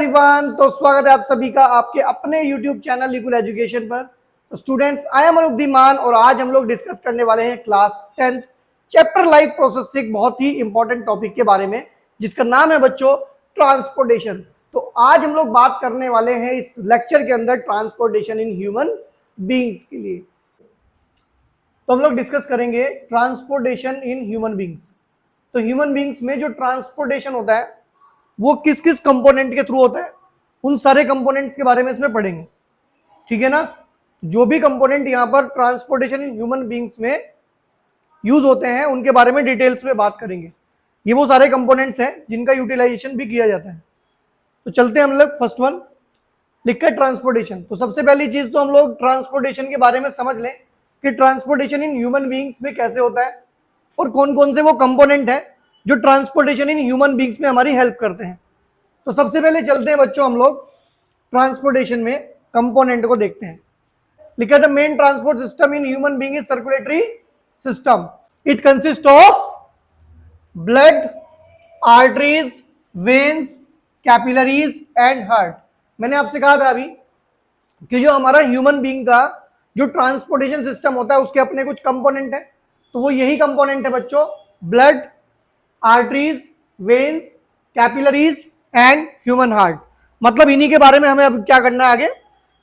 Everyone, तो स्वागत है आप सभी का आपके अपने YouTube चैनल लिकुल एजुकेशन पर। तो स्टूडेंट्स, आई एम अनुद्दीमान और आज हम लोग डिस्कस करने वाले हैं class 10th chapter life process से एक बहुत ही इंपॉर्टेंट टॉपिक के बारे में, जिसका नाम है बच्चों ट्रांसपोर्टेशन। तो आज हम लोग बात करने वाले हैं इस लेक्चर के अंदर ट्रांसपोर्टेशन इन ह्यूमन बींग्स के लिए। तो हम लोग डिस्कस करेंगे ट्रांसपोर्टेशन इन ह्यूमन बींग्स। तो ह्यूमन बींग्स में जो ट्रांसपोर्टेशन होता है वो किस किस कंपोनेंट के थ्रू होता है, उन सारे कंपोनेंट्स के बारे में इसमें पढ़ेंगे। ठीक है ना। जो भी कंपोनेंट यहाँ पर ट्रांसपोर्टेशन इन ह्यूमन बींग्स में यूज होते हैं उनके बारे में डिटेल्स में बात करेंगे। ये वो सारे कंपोनेंट्स हैं जिनका यूटिलाइजेशन भी किया जाता है। तो चलते हैं हम लोग फर्स्ट वन लिखकर ट्रांसपोर्टेशन। तो सबसे पहली चीज तो हम लोग ट्रांसपोर्टेशन के बारे में समझ लें कि ट्रांसपोर्टेशन इन ह्यूमन बींग्स में कैसे होता है और कौन कौन से वो कंपोनेंट है जो ट्रांसपोर्टेशन इन ह्यूमन बींग्स में हमारी हेल्प करते हैं। तो सबसे पहले चलते हैं बच्चों हम लोग ट्रांसपोर्टेशन में कंपोनेंट को देखते हैं। लिखा था main transport system in human being is circulatory system. It consist of blood, arteries, veins, capillaries and heart. मैंने आपसे कहा था अभी कि जो हमारा ह्यूमन बीइंग का जो ट्रांसपोर्टेशन सिस्टम होता है उसके अपने कुछ कंपोनेंट है। तो वो यही कंपोनेंट है बच्चों, blood, arteries, veins, capillaries and human heart. मतलब इन्हीं के बारे में हमें अब क्या करना है, आगे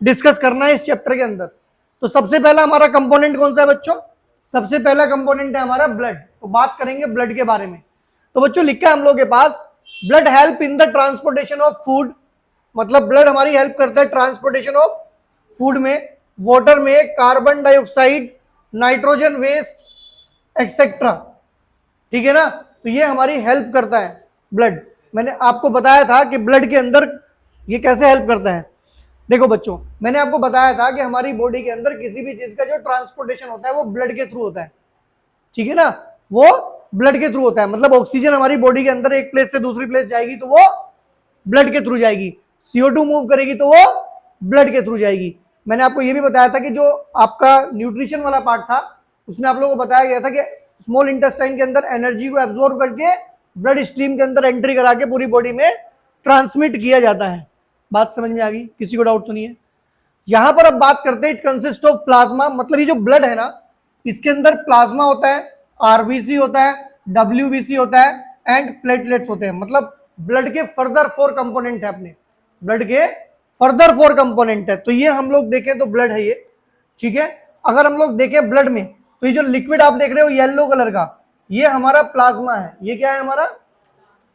डिस्कस करना है इस चैप्टर के अंदर। तो सबसे पहला हमारा कंपोनेंट कौन सा है बच्चों? सबसे पहला कंपोनेंट है हमारा ब्लड। तो बात करेंगे ब्लड के बारे में। तो बच्चों लिखा है हम लोग के पास, blood help in the transportation of food. मतलब ब्लड हमारी हेल्प करता है ट्रांसपोर्टेशन ऑफ फूड में, वाटर में, carbon dioxide, nitrogen waste etcetera. ठीक है ना। तो ये हमारी हेल्प करता है ब्लड। मैंने आपको बताया था कि ब्लड के अंदर ये कैसे हेल्प करता है। देखो बच्चों, मैंने आपको बताया था कि हमारी बॉडी के अंदर किसी भी चीज का जो ट्रांसपोर्टेशन होता है वो ब्लड के थ्रू होता है। ठीक है ना, वो ब्लड के थ्रू होता है। मतलब ऑक्सीजन हमारी बॉडी के अंदर एक प्लेस से दूसरी प्लेस जाएगी तो वो ब्लड के थ्रू जाएगी, CO2 मूव करेगी तो वो ब्लड के थ्रू जाएगी। मैंने आपको ये भी बताया था कि जो आपका न्यूट्रिशन वाला पार्ट था उसमें आप लोगों को बताया गया था कि स्मॉल इंटेस्टाइन के अंदर एनर्जी को एब्जॉर्ब करके ब्लड स्ट्रीम के अंदर एंट्री करा के पूरी बॉडी में ट्रांसमिट किया जाता है। बात समझ में आ गई? किसी को डाउट तो नहीं है? यहां पर अब बात करते हैं, इट कंसिस्ट ऑफ प्लाज्मा। मतलब ये जो ब्लड है ना, इसके अंदर प्लाज्मा होता है, RBC होता है, WBC होता है एंड प्लेटलेट्स होते हैं। मतलब ब्लड के फर्दर 4 कंपोनेंट है, अपने ब्लड के फर्दर 4 कंपोनेंट है। तो ये हम लोग देखें तो ब्लड है ये। ठीक है। अगर हम लोग देखें ब्लड में तो ये जो लिक्विड आप देख रहे हो येलो कलर का, ये हमारा प्लाज्मा है। ये क्या है हमारा?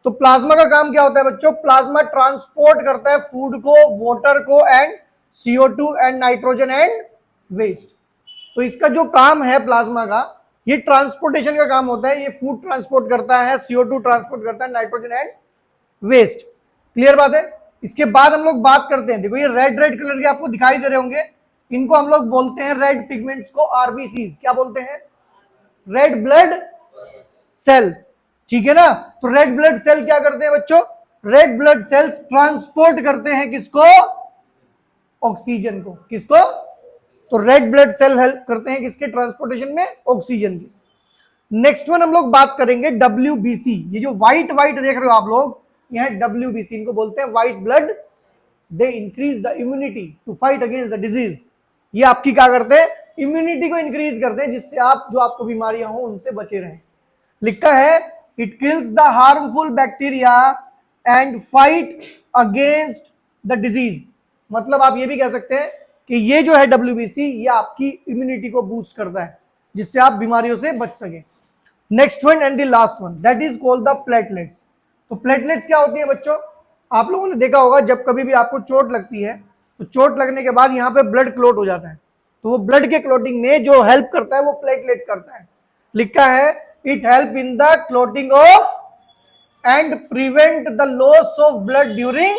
तो प्लाज्मा का काम क्या होता है बच्चों? प्लाज्मा ट्रांसपोर्ट करता है फूड को, वाटर को and CO2 and nitrogen and waste. तो इसका जो काम है प्लाज्मा का, ये ट्रांसपोर्टेशन का काम होता है। ये फूड ट्रांसपोर्ट करता है, CO2 ट्रांसपोर्ट करता है, नाइट्रोजन एंड वेस्ट। क्लियर बात है? इसके बाद हम लोग बात करते हैं, देखो ये रेड रेड कलर के आपको दिखाई दे रहे होंगे, इनको हम लोग बोलते हैं रेड पिगमेंट्स को RBCs। क्या बोलते हैं? Red blood cell. ठीक है ना। तो रेड ब्लड सेल क्या करते हैं बच्चों? रेड ब्लड सेल्स ट्रांसपोर्ट करते हैं किसको? ऑक्सीजन को। किसको? तो रेड ब्लड सेल हेल्प करते हैं किसके ट्रांसपोर्टेशन में? ऑक्सीजन की। नेक्स्ट वन हम लोग बात करेंगे WBC। ये जो व्हाइट व्हाइट देख रहे हो आप लोग, यह है WBC। इनको बोलते हैं white blood. They increase the immunity to fight against the disease. ये आपकी क्या करते हैं? इम्यूनिटी को इंक्रीज करते हैं, जिससे आप जो आपको बीमारियां हो उनसे बचे रहें। लिखा है it kills the harmful bacteria and fight against the disease. मतलब आप ये भी कह सकते हैं कि ये जो है WBC, ये आपकी इम्यूनिटी को बूस्ट करता है, जिससे आप बीमारियों से बच सके। Next one and the last one, that is called the platelets. तो प्लेटलेट्स क्या होती है बच्चों? आप लोगों ने देखा होगा जब कभी भी आपको चोट लगती है तो चोट लगने के बाद यहाँ पे ब्लड क्लॉट हो जाता है। तो वो ब्लड के क्लॉटिंग में जो हेल्प करता है वो प्लेटलेट करता है। लिखा है it help in the clotting of and prevent the loss of blood during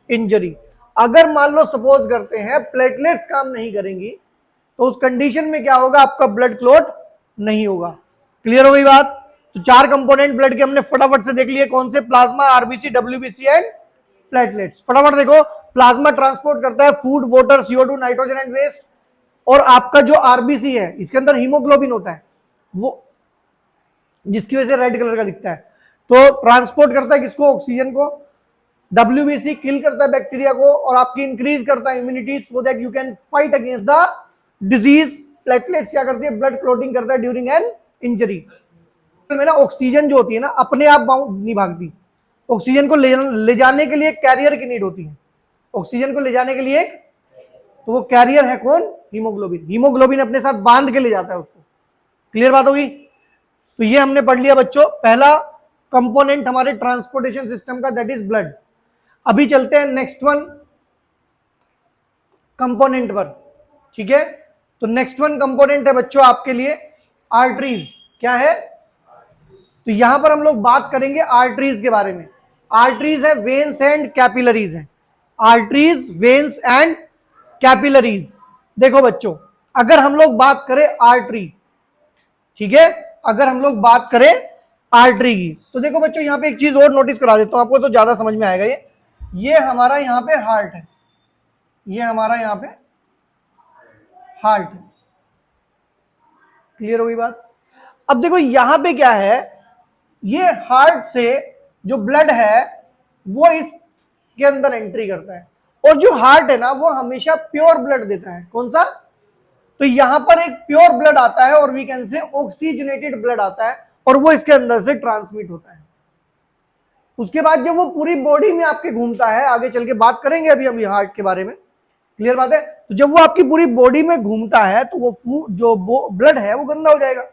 injury. अगर मान लो सपोज करते हैं प्लेटलेट्स काम नहीं करेंगी तो उस कंडीशन में क्या होगा? आपका ब्लड क्लॉट नहीं होगा। क्लियर हो गई बात? तो 4 कंपोनेंट ब्लड के हमने फटाफट से देख लिए। कौन से? Plasma, RBC, WBC and platelets. फटाफट देखो, प्लाज्मा ट्रांसपोर्ट करता है food, water, CO2, nitrogen and waste. और आपका जो RBC है इसके अंदर हीमोग्लोबिन होता है, वो जिसकी वजह से रेड कलर का दिखता है। तो ट्रांसपोर्ट करता है किसको? ऑक्सीजन को। WBC किल करता है बैक्टीरिया को और आपकी इंक्रीज करता है immunity so that you can fight against the disease. Platelets क्या करती है, ब्लड क्लोटिंग करता है ड्यूरिंग एन इंजरी। में ना ऑक्सीजन जो होती है ना अपने आप नहीं भागती, ऑक्सीजन को ले जाने के लिए एक कैरियर की नीड होती है। ऑक्सीजन को ले जाने के लिए एक, तो वो कैरियर है कौन, हीमोग्लोबिन। हीमोग्लोबिन अपने साथ बांध के ले जाता है उसको। क्लियर बात होगी। तो ये हमने पढ़ लिया बच्चों पहला कंपोनेंट हमारे ट्रांसपोर्टेशन सिस्टम का, दैट इज ब्लड। अभी चलते हैं नेक्स्ट वन कंपोनेंट पर, ठीक है। तो नेक्स्ट वन कंपोनेंट है बच्चों आपके लिए आर्टरीज। क्या है, तो यहां पर हम लोग बात करेंगे आर्टरीज के बारे में। आर्टरीज है वेन्स एंड कैपिलरीज है। Arteries, veins and capillaries. देखो बच्चों, अगर हम लोग बात करें आर्टरी, ठीक है, अगर हम लोग बात करें आर्टरी की, तो देखो बच्चों यहां पे एक चीज और नोटिस करा देता हूं आपको, तो ज्यादा समझ में आएगा। ये हमारा यहां पे हार्ट है, ये हमारा यहां पे हार्ट है। क्लियर होगी बात। अब देखो यहां पे क्या है, ये हार्ट से जो ब्लड है वो इसके अंदर एंट्री करता है, और जो हार्ट है ना वो हमेशा प्योर ब्लड देता है। कौन सा, तो यहां पर एक प्योर ब्लड आता है और we can say oxygenated blood आता है, और वो इसके अंदर से ट्रांसमिट होता है। उसके बाद जब वो पूरी बॉडी में आपके घूमता है, आगे चल के बात करेंगे अभी हम हार्ट के बारे में, क्लियर बात है। तो जब वो आपकी पूरी बॉडी में घूमता है तो वो जो ब्लड है वो गंदा हो जाएगा,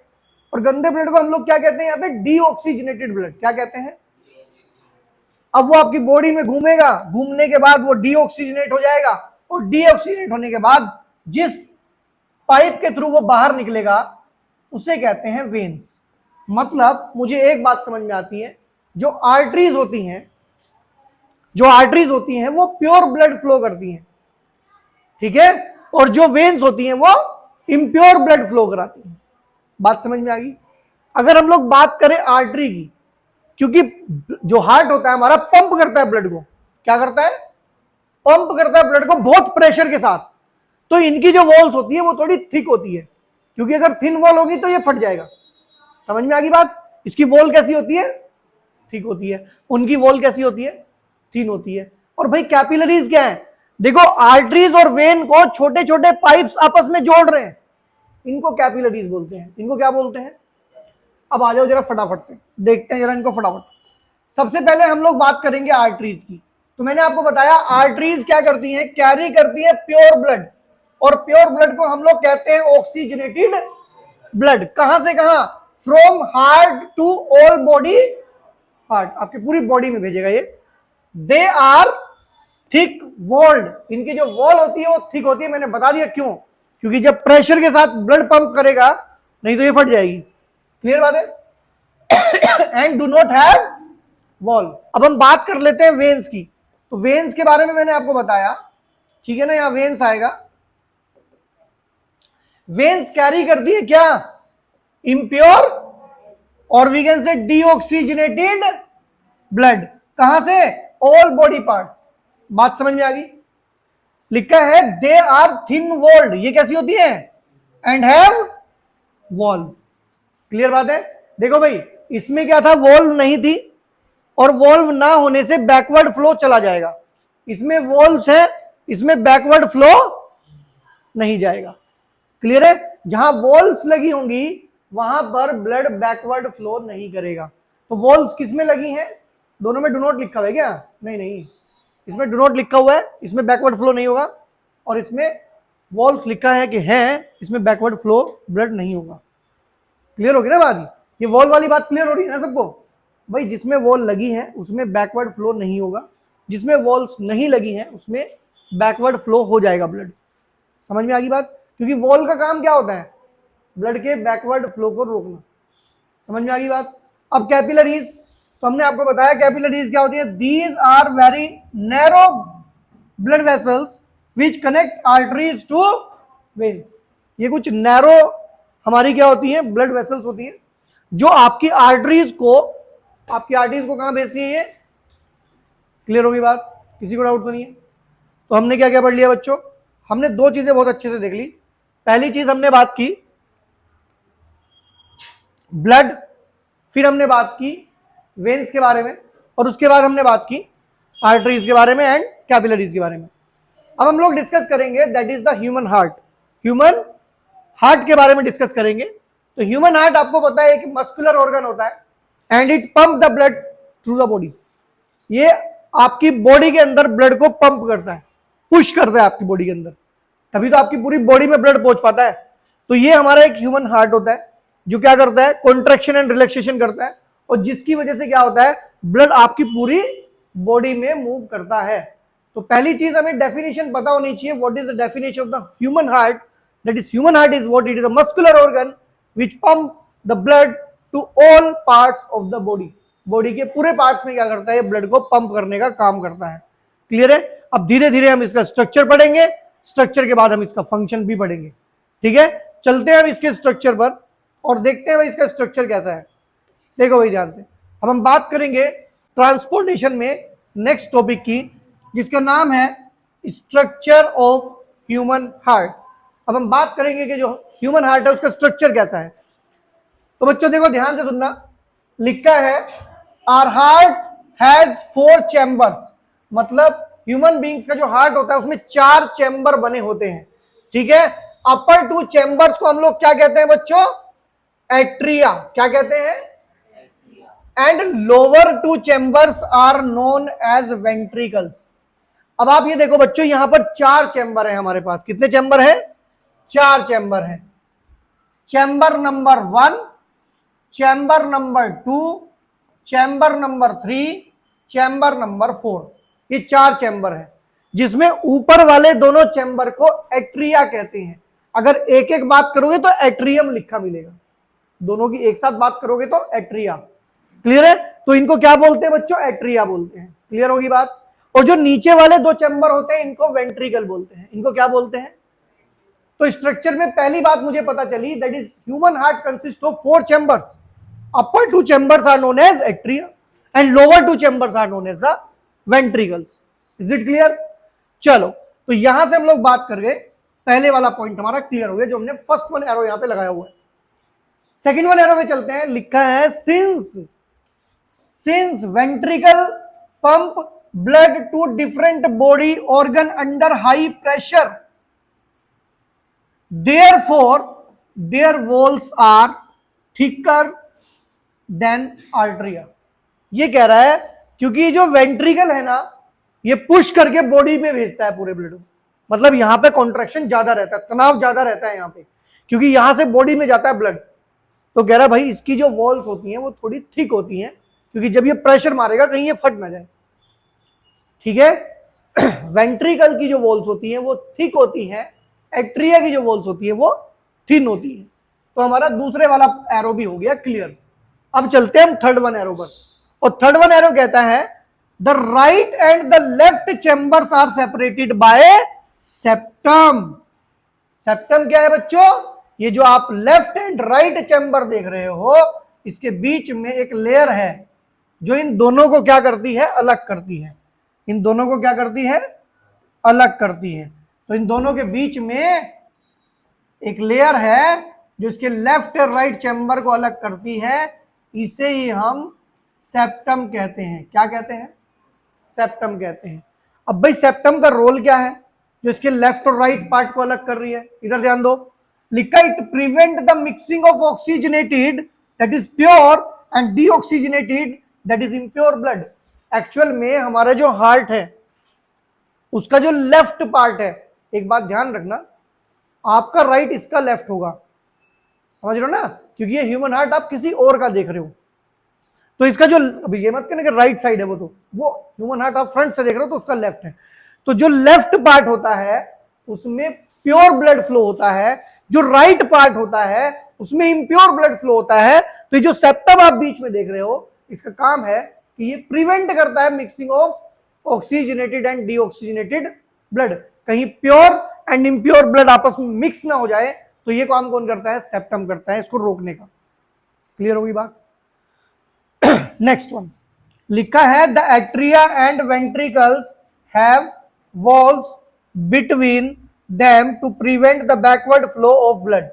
और गंदे ब्लड को हम लोग क्या कहते हैं यहाँ पे, डीऑक्सीजनेटेड ब्लड। क्या कहते हैं, अब वो आपकी बॉडी में घूमेगा, घूमने के बाद वो डीऑक्सीजनेट हो जाएगा, और डीऑक्सीजनेट होने के बाद जिस पाइप के थ्रू वो बाहर निकलेगा उसे कहते हैं वेन्स। मतलब मुझे एक बात समझ में आती है, जो आर्टरीज होती हैं, जो आर्टरीज होती हैं वो प्योर ब्लड फ्लो करती हैं, ठीक है, और जो वेन्स होती हैं वो इम्प्योर ब्लड फ्लो कराती हैं। बात समझ में आ गई। अगर हम लोग बात करें आर्टरी की, क्योंकि जो हार्ट होता है हमारा पंप करता है ब्लड को, क्या करता है, पंप करता है ब्लड को बहुत प्रेशर के साथ, तो इनकी जो वॉल्स होती है वो थोड़ी थिक होती है, क्योंकि अगर थिन वॉल होगी तो ये फट जाएगा। समझ में आ गई बात। इसकी वॉल कैसी होती है, थिक होती है, उनकी वॉल कैसी होती है, थिन होती है। और भाई कैपिलरीज क्या है, देखो आर्टरीज और वेन को छोटे छोटे पाइप्स आपस में जोड़ रहे हैं, इनको कैपिलरीज बोलते हैं। इनको क्या बोलते हैं, अब आ जाओ जरा फटाफट से देखते हैं जरा इनको फटाफट। सबसे पहले हम लोग बात करेंगे आर्टरीज की। तो मैंने आपको बताया आर्टरीज क्या करती हैं, कैरी करती है प्योर ब्लड, और प्योर ब्लड को हम लोग कहते हैं ऑक्सीजनेटेड ब्लड। कहां से कहां, from heart to all body part, आपकी पूरी बॉडी में भेजेगा ये। दे आर थिक वॉल्ड, इनकी जो वॉल होती है वो थिक होती है। मैंने बता दिया क्यों, क्योंकि जब प्रेशर के साथ ब्लड पंप करेगा नहीं तो ये फट जाएगी। क्लियर बात है। And do not have wall. अब हम बात कर लेते हैं वेन्स की। तो वेन्स के बारे में मैंने आपको बताया, ठीक है ना, यहां वेन्स आएगा। वेन्स कैरी करती है क्या, इम्प्योर और we can say deoxygenated blood. कहां से, ऑल बॉडी पार्ट्स। बात समझ में आ गई। लिखा है दे आर थिन वॉल्ड, ये कैसी होती है, एंड हैव वॉल्व। क्लियर बात है। देखो भाई इसमें क्या था, वॉल्व नहीं थी, और वॉल्व ना होने से बैकवर्ड फ्लो चला जाएगा। इसमें वॉल्व्स है, इसमें बैकवर्ड फ्लो नहीं जाएगा। क्लियर है। जहां वॉल्व्स लगी होंगी वहां पर ब्लड बैकवर्ड फ्लो नहीं करेगा। तो वॉल्व्स किसमें लगी हैं, दोनों में डू नॉट लिखा हुआ है क्या, नहीं नहीं, इसमें डू नॉट लिखा हुआ है, इसमें बैकवर्ड फ्लो नहीं होगा, और इसमें वॉल्व्स लिखा है कि है, इसमें बैकवर्ड फ्लो ब्लड नहीं होगा। क्लियर होगी ना बात, ये वॉल वाली बात क्लियर हो रही है ना सबको। भाई जिसमें वॉल लगी है उसमें बैकवर्ड फ्लो नहीं होगा, जिसमें वॉल्स नहीं लगी हैं उसमें बैकवर्ड फ्लो हो जाएगा ब्लड। समझ में आ गई बात, क्योंकि वॉल का काम क्या होता है, ब्लड के बैकवर्ड फ्लो को रोकना। समझ में आ गई बात। अब कैपिलरीज, तो हमने आपको बताया कैपिलरीज क्या होती है, these are very narrow blood vessels which connect arteries to veins. ये कुछ नैरो हमारी क्या होती है, ब्लड वेसल्स होती है, जो आपकी आर्टरीज को कहां भेजती है ये। क्लियर होगी बात, किसी को डाउट तो नहीं है। तो हमने क्या क्या पढ़ लिया बच्चों, हमने दो चीजें बहुत अच्छे से देख ली। पहली चीज हमने बात की ब्लड, फिर हमने बात की वेन्स के बारे में, और उसके बाद हमने बात की आर्टरीज के बारे में एंड कैपिलरीज के बारे में। अब हम लोग डिस्कस करेंगे that is the human heart. Human heart के बारे में डिस्कस करेंगे। तो ह्यूमन हार्ट आपको पता है कि मस्कुलर ऑर्गन होता है and it pump the blood through the body. ये आपकी बॉडी के अंदर ब्लड को पंप करता है, पुश करता है आपकी बॉडी के अंदर, तभी तो आपकी पूरी बॉडी में ब्लड पहुंच पाता है। तो ये हमारा एक ह्यूमन हार्ट होता है जो क्या करता है, कॉन्ट्रैक्शन एंड रिलैक्सेशन करता है, और जिसकी वजह से क्या होता है, ब्लड आपकी पूरी बॉडी में मूव करता है। तो पहली चीज हमें डेफिनेशन पता होनी चाहिए, what is the definition of the human heart. That is human heart is what, it is a muscular organ which pump the blood to all parts of the body. Body के पूरे parts में क्या करता है, blood को pump करने का काम करता है। क्लियर है। अब धीरे धीरे हम इसका स्ट्रक्चर पढ़ेंगे, स्ट्रक्चर के बाद हम इसका फंक्शन भी पढ़ेंगे। ठीक है, चलते हैं हम इसके स्ट्रक्चर पर और देखते हैं भाई इसका स्ट्रक्चर कैसा है। देखो भाई ध्यान से, अब हम बात करेंगे ट्रांसपोर्टेशन में नेक्स्ट टॉपिक की, जिसका नाम है स्ट्रक्चर ऑफ ह्यूमन हार्ट। अब हम बात करेंगे कि जो ह्यूमन हार्ट है उसका स्ट्रक्चर कैसा है। तो बच्चों देखो ध्यान से सुनना, लिखा है आवर हार्ट हैज 4 चैम्बर्स, मतलब ह्यूमन बींग्स का जो हार्ट होता है उसमें 4 चैम्बर बने होते हैं। ठीक है, अपर 2 चैम्बर्स को हम लोग क्या कहते हैं बच्चों, एट्रिया, क्या कहते हैं, and lower 2 chambers are known as ventricles. अब आप ये देखो बच्चों, यहां पर 4 चैम्बर है हमारे पास। कितने चैम्बर है, 4 चैम्बर है। Chamber number 1, chamber number 2, chamber number 3, chamber number 4, ये 4 चैम्बर है, जिसमें ऊपर वाले दोनों चैम्बर को एट्रिया कहते हैं। अगर एक एक बात करोगे तो एट्रियम लिखा मिलेगा, दोनों की एक साथ बात करोगे तो एट्रिया। क्लियर है, तो इनको क्या बोलते हैं बच्चों, एट्रिया बोलते हैं। क्लियर होगी बात। और जो नीचे वाले 2 चैम्बर होते हैं इनको वेंट्रिकल बोलते हैं। इनको क्या बोलते हैं, तो स्ट्रक्चर में पहली बात मुझे पता चली, that is human heart consist of 4 chambers. Upper 2 chambers are known as atria and lower 2 chambers are known as the ventricles. Is it clear. चलो, तो यहां से हम लोग बात कर गए, पहले वाला पॉइंट हमारा क्लियर हो गया, जो हमने फर्स्ट वन एरो यहां पे लगाया हुआ है। सेकंड वन एरो में चलते हैं, लिखा है since ventricle pump blood to different body organ under high pressure, therefore their walls are thicker than arteria। ये कह रहा है क्योंकि जो वेंट्रिकल है ना, ये पुश करके बॉडी में भेजता है पूरे ब्लड को, मतलब यहां पे कॉन्ट्रैक्शन ज्यादा रहता है, तनाव ज्यादा रहता है यहां पे, क्योंकि यहां से बॉडी में जाता है ब्लड। तो कह रहा है भाई इसकी जो वॉल्स होती हैं वो थोड़ी थिक होती हैं, क्योंकि जब ये प्रेशर मारेगा कहीं ये फट ना जाए। ठीक है, वेंट्रिकल की जो वॉल्स होती हैं वो थिक होती हैं, एट्रिया की जो वॉल्स होती है वो थिन होती है। तो हमारा दूसरे वाला एरो भी हो गया क्लियर। अब चलते हैं हम थर्ड वन एरो पर, और थर्ड वन एरो कहता है the right and the left chambers are separated by septum. Septum क्या है बच्चों, ये जो आप लेफ्ट एंड राइट चैम्बर देख रहे हो, इसके बीच में एक लेयर है जो इन दोनों को क्या करती है, अलग करती है। इन दोनों को क्या करती है, अलग करती है। तो इन दोनों के बीच में एक लेयर है जो इसके लेफ्ट और राइट चैम्बर को अलग करती है, इसे ही हम सेप्टम कहते हैं। क्या कहते हैं, सेप्टम कहते हैं। अब भाई सेप्टम का रोल क्या है, जो इसके लेफ्ट और राइट पार्ट को अलग कर रही है। इधर ध्यान दो, लिखा it prevent the mixing of oxygenated that is pure and deoxygenated that is impure blood. Actual में हमारा जो हार्ट है उसका जो लेफ्ट पार्ट है, एक बात ध्यान रखना, आपका राइट इसका लेफ्ट होगा, समझ रहे हो ना, क्योंकि ये ह्यूमन हार्ट आप किसी और का देख रहे हो। तो इसका जो, अभी ये मत कहना कि राइट साइड है वो ह्यूमन हार्ट आप फ्रंट से देख रहे हो तो उसका लेफ्ट है। तो जो लेफ्ट पार्ट होता है उसमें प्योर ब्लड फ्लो होता है, जो राइट पार्ट होता है उसमें इम्प्योर ब्लड फ्लो होता है। तो ये जो सेप्टम आप बीच में देख रहे हो, इसका काम है कि ये प्रिवेंट करता है mixing of oxygenated and deoxygenated blood, कहीं प्योर एंड इम्प्योर ब्लड आपस में मिक्स ना हो जाए। तो ये काम कौन करता है, सेप्टम करता है, इसको रोकने का। क्लियर होगी बात। नेक्स्ट वन लिखा है the atria and ventricles have walls between them to prevent the backward flow of blood.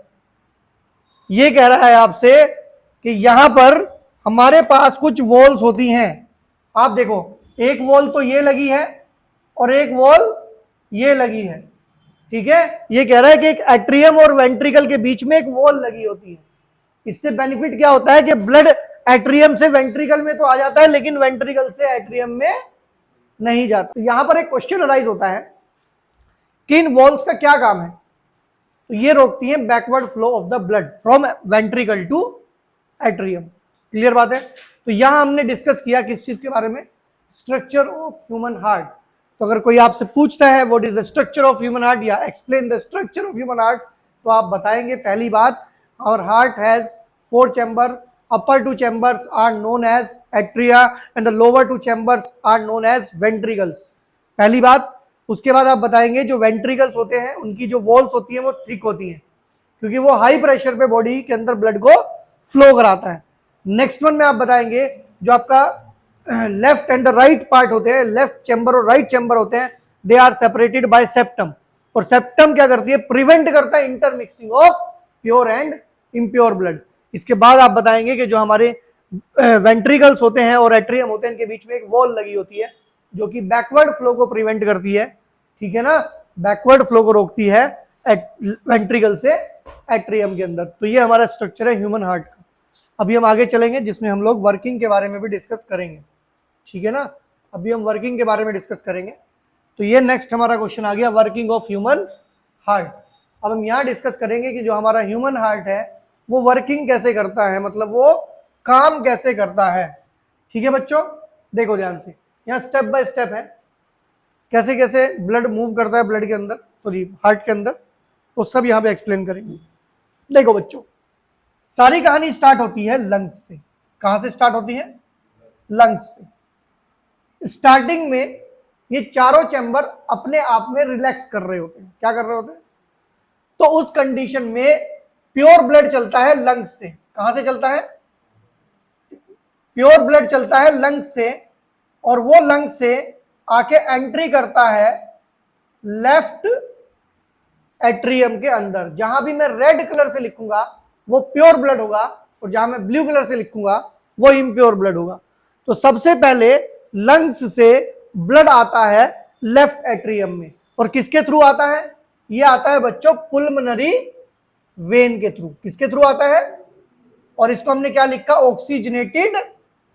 ये कह रहा है आपसे कि यहां पर हमारे पास कुछ वॉल्स होती हैं। आप देखो एक वॉल तो ये लगी है और एक वॉल ये लगी है, ठीक है। ये कह रहा है कि एक एट्रियम और वेंट्रिकल के बीच में एक वॉल लगी होती है। इससे बेनिफिट क्या होता है कि ब्लड एट्रियम से वेंट्रिकल में तो आ जाता है, लेकिन वेंट्रिकल से एट्रियम में नहीं जाता। तो यहां पर एक क्वेश्चन अराइज होता है कि इन वॉल्स का क्या काम है। तो ये रोकती है backward flow of the blood from ventricle to atrium. Clear बात है। तो यहां हमने डिस्कस किया किस चीज के बारे में, स्ट्रक्चर ऑफ ह्यूमन हार्ट। तो अगर कोई आपसे पूछता है what is the structure of human heart या explain the structure of human heart, तो आप बताएंगे पहली बात, our heart has 4 chamber, upper 2 chambers are known as atria and the lower 2 chambers are known as ventricles. पहली बात। उसके बाद आप बताएंगे जो वेंट्रिकल्स होते हैं उनकी जो वॉल्स होती हैं वो थिक होती हैं, क्योंकि वो हाई प्रेशर पे बॉडी के अंदर ब्लड को फ्लो कराता है। नेक्स्ट वन में आप बताएंगे जो आपका लेफ्ट एंड राइट पार्ट होते हैं, लेफ्ट चैम्बर और राइट चैम्बर होते हैं, they are separated by septum. और सेप्टम क्या करती है, प्रिवेंट करता है intermixing of pure and impure blood. इसके बाद आप बताएंगे कि जो हमारे वेंट्रिकल्स होते हैं और एट्रियम होते हैं इनके बीच में एक वॉल लगी होती है जो कि बैकवर्ड फ्लो को प्रिवेंट करती है, ठीक है ना, बैकवर्ड फ्लो को रोकती है वेंट्रिकल से एट्रियम के अंदर। तो ये हमारा स्ट्रक्चर है ह्यूमन हार्ट का। अभी हम आगे चलेंगे जिसमें हम लोग वर्किंग के बारे में भी डिस्कस करेंगे, ठीक है ना। अभी हम वर्किंग के बारे में डिस्कस करेंगे। तो ये नेक्स्ट हमारा क्वेश्चन आ गया, वर्किंग ऑफ ह्यूमन हार्ट। अब हम यहाँ डिस्कस करेंगे कि जो हमारा ह्यूमन हार्ट है वो वर्किंग कैसे करता है, मतलब वो काम कैसे करता है, ठीक है बच्चों। देखो ध्यान से, यहाँ स्टेप बाय स्टेप है कैसे कैसे ब्लड मूव करता है ब्लड के अंदर, सॉरी हार्ट के अंदर, वो सब यहाँ पे एक्सप्लेन करेंगे। देखो बच्चों, सारी कहानी स्टार्ट होती है लंग्स से। कहां से स्टार्ट होती है, लंग्स से। स्टार्टिंग में ये चारों चैम्बर अपने आप में रिलैक्स कर रहे होते हैं। क्या कर रहे होते हैं, तो उस कंडीशन में प्योर ब्लड चलता है लंग्स से। कहां से चलता है, प्योर ब्लड चलता है लंग्स से, और वो लंग्स से आके एंट्री करता है लेफ्ट एट्रियम के अंदर। जहां भी मैं रेड कलर से लिखूंगा वो प्योर ब्लड होगा, और जहां मैं ब्लू कलर से लिखूंगा वो इम्प्योर ब्लड होगा। तो सबसे पहले लंग्स से ब्लड आता है लेफ्ट एट्रियम में, और किसके थ्रू आता है, ये आता है बच्चों पुल्मोनरी वेन के थ्रू। किसके थ्रू आता है, और इसको हमने क्या लिखा, ऑक्सीजनेटेड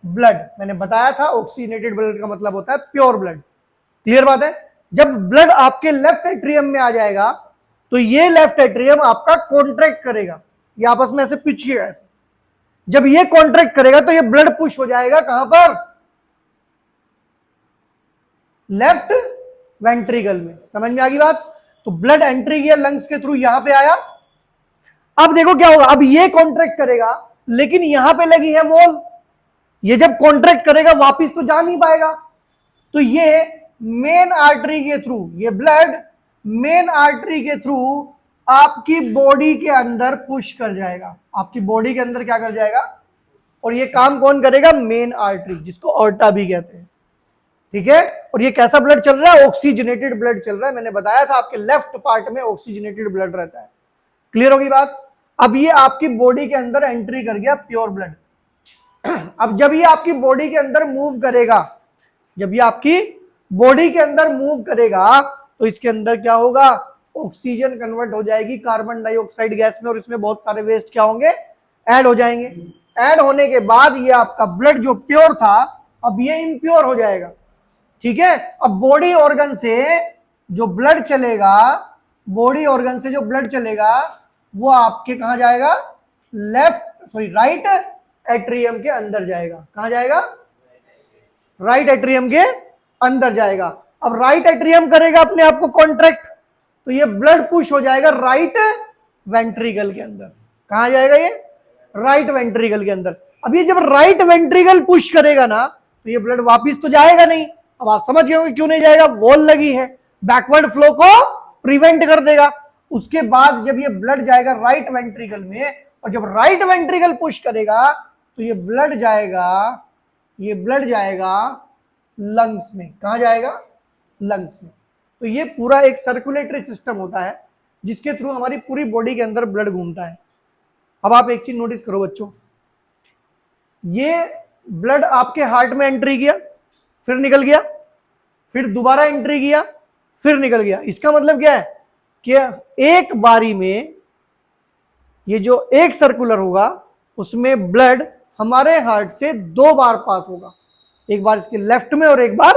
ब्लड। मैंने बताया था ऑक्सीजनेटेड ब्लड का मतलब होता है प्योर ब्लड। क्लियर बात है। जब ब्लड आपके लेफ्ट एट्रियम में आ जाएगा तो ये लेफ्ट एट्रियम आपका कॉन्ट्रैक्ट करेगा, ये आपस में ऐसे पिछेगा। जब ये कॉन्ट्रैक्ट करेगा तो ये ब्लड पुश हो जाएगा कहां पर, लेफ्ट वेंट्रिकल में। समझ में आ गई बात। तो ब्लड एंट्री किया लंग्स के थ्रू, यहां पे आया। अब देखो क्या होगा, अब ये कॉन्ट्रैक्ट करेगा लेकिन यहां पे लगी है वॉल, ये जब कॉन्ट्रैक्ट करेगा वापिस तो जा नहीं पाएगा। तो ये मेन आर्टरी के थ्रू, ये ब्लड मेन आर्टरी के थ्रू आपकी बॉडी के अंदर पुश कर जाएगा। आपकी बॉडी के अंदर क्या कर जाएगा, और ये काम कौन करेगा, मेन आर्टरी, जिसको ऑर्टा भी कहते हैं, ठीक है। और ये कैसा ब्लड चल रहा है, ऑक्सीजनेटेड ब्लड चल रहा है। मैंने बताया था आपके लेफ्ट पार्ट में ऑक्सीजनेटेड ब्लड रहता है। क्लियर होगी बात। अब ये आपकी बॉडी के अंदर एंट्री कर गया प्योर ब्लड। अब जब ये आपकी बॉडी के अंदर मूव करेगा, जब ये आपकी बॉडी के अंदर मूव करेगा तो इसके अंदर क्या होगा, ऑक्सीजन कन्वर्ट हो जाएगी कार्बन डाइऑक्साइड गैस में, और इसमें बहुत सारे वेस्ट क्या होंगे, ऐड हो जाएंगे। ऐड होने के बाद ये आपका ब्लड जो प्योर था अब ये इम्प्योर हो जाएगा, ठीक है। अब बॉडी ऑर्गन से जो ब्लड चलेगा, बॉडी ऑर्गन से जो ब्लड चलेगा वो आपके कहां जाएगा, लेफ्ट सॉरी राइट एट्रियम के अंदर जाएगा। कहां जाएगा, राइट एट्रियम के अंदर जाएगा। अब राइट एट्रियम करेगा अपने आप को कॉन्ट्रैक्ट, तो ये ब्लड पुश हो जाएगा राइट वेंट्रिकल के अंदर। कहां जाएगा ये, राइट वेंट्रिकल के अंदर। अब ये जब राइट वेंट्रिकल पुश करेगा ना तो ये ब्लड वापिस तो जाएगा नहीं। अब आप समझ गए होंगे क्यों नहीं जाएगा, वॉल लगी है, बैकवर्ड फ्लो को प्रिवेंट कर देगा। उसके बाद जब ये ब्लड जाएगा राइट वेंट्रिकल में, और जब राइट वेंट्रिकल पुश करेगा तो ये ब्लड जाएगा, ये ब्लड जाएगा लंग्स में। कहां जाएगा, लंग्स में। तो ये पूरा एक सर्कुलेटरी सिस्टम होता है जिसके थ्रू हमारी पूरी बॉडी के अंदर ब्लड घूमता है। अब आप एक चीज नोटिस करो बच्चों, ये ब्लड आपके हार्ट में एंट्री किया, फिर निकल गया, फिर दोबारा एंट्री किया, फिर निकल गया। इसका मतलब क्या है कि एक बारी में ये जो एक सर्कुलर होगा उसमें ब्लड हमारे हार्ट से 2 बार पास होगा, एक बार इसके लेफ्ट में और एक बार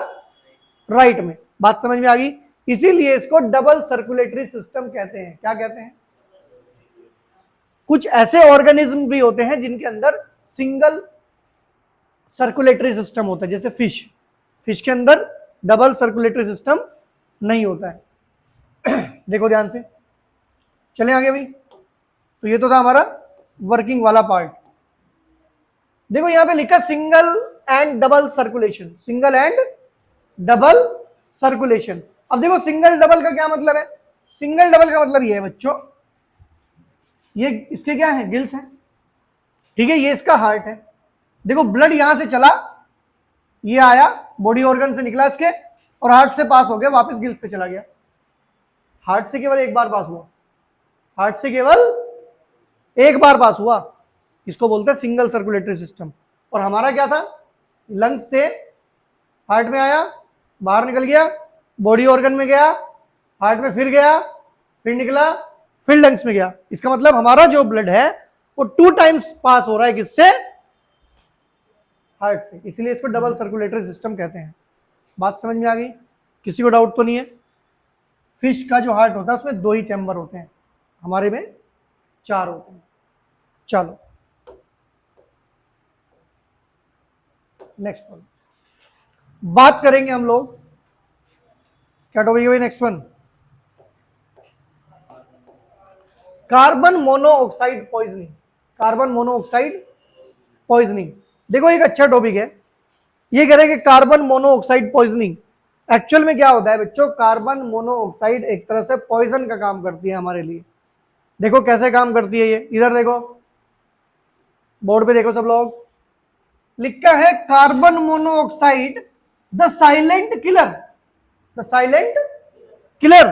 राइट में। बात समझ में आ गई? इसीलिए इसको डबल सर्कुलेटरी सिस्टम कहते हैं। क्या कहते हैं? कुछ ऐसे ऑर्गेनिज्म भी होते हैं जिनके अंदर सिंगल सर्कुलेटरी सिस्टम होता है, जैसे फिश के अंदर डबल सर्कुलेटरी सिस्टम नहीं होता है। देखो ध्यान से, चले आगे भाई। तो ये तो था हमारा वर्किंग वाला पार्ट। देखो यहां पे लिखा single and double circulation, single and double circulation. अब देखो सिंगल डबल का क्या मतलब है? सिंगल डबल का मतलब ये है बच्चों, ये इसके क्या है? गिल्स हैं, ठीक है, ये इसका हार्ट है। देखो ब्लड यहां से चला, ये आया बॉडी ऑर्गन से निकला इसके और हार्ट से पास हो गया, वापस गिल्स पे चला गया। हार्ट से केवल एक बार पास हुआ, हार्ट से केवल एक बार पास हुआ, इसको बोलते हैं सिंगल सर्कुलेटरी सिस्टम। और हमारा क्या था? लंग्स से हार्ट में आया, बाहर निकल गया, बॉडी ऑर्गन में गया, हार्ट में फिर गया, फिर निकला, फिर लंग्स में गया। इसका मतलब हमारा जो ब्लड है वो 2 टाइम्स पास हो रहा है, किससे? हार्ट से। इसलिए इसको डबल सर्कुलेटरी सिस्टम कहते हैं। बात समझ में आ गई? किसी को डाउट तो नहीं है? फिश का जो हार्ट होता है उसमें 2 ही चैम्बर होते हैं, हमारे में 4 होते हैं। चलो नेक्स्ट वन बात करेंगे हम लोग। क्या टॉपिक है भाई? Next one, carbon monoxide poisoning. Carbon monoxide poisoning, देखो एक अच्छा टॉपिक है। ये कह रहे हैं कि कार्बन मोनोऑक्साइड पॉइजनिंग एक्चुअल में क्या होता है बच्चों? कार्बन मोनोऑक्साइड एक तरह से पॉइजन का काम करती है हमारे लिए। देखो कैसे काम करती है ये, इधर देखो, बोर्ड पे देखो सब लोग, लिखा है carbon monoxide the silent killer, the silent killer.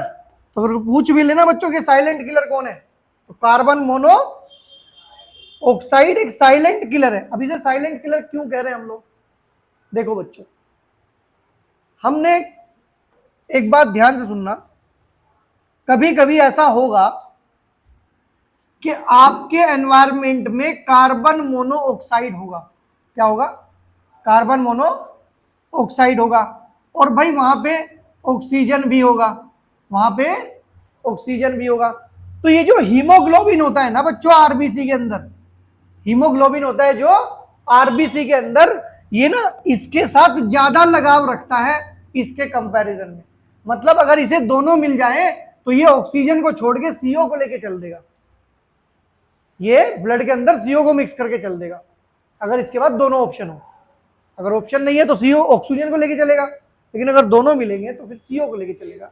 तो अगर पूछ भी लेना बच्चों कि साइलेंट किलर कौन है, तो कार्बन मोनो ऑक्साइड एक साइलेंट किलर है। अब इसे साइलेंट किलर क्यों कह रहे हैं हम लोग? देखो बच्चों, हमने एक बात ध्यान से सुनना, कभी कभी ऐसा होगा कि आपके एनवायरमेंट में कार्बन मोनोऑक्साइड होगा। क्या होगा? कार्बन मोनोऑक्साइड होगा, और भाई वहां पे ऑक्सीजन भी होगा, वहां पे ऑक्सीजन भी होगा। तो ये जो हीमोग्लोबिन होता है ना बच्चों आरबीसी के अंदर, हीमोग्लोबिन होता है जो आरबीसी के अंदर, ये ना इसके साथ ज्यादा लगाव रखता है इसके कंपैरिजन में। मतलब अगर इसे दोनों मिल जाए तो ये ऑक्सीजन को छोड़ के सीओ को लेके चल देगा, ये ब्लड के अंदर सीओ को मिक्स करके चल देगा अगर इसके बाद दोनों ऑप्शन हो। अगर ऑप्शन नहीं है तो सीओ ऑक्सीजन को लेके चलेगा, लेकिन अगर दोनों मिलेंगे तो फिर सीओ को लेके चलेगा,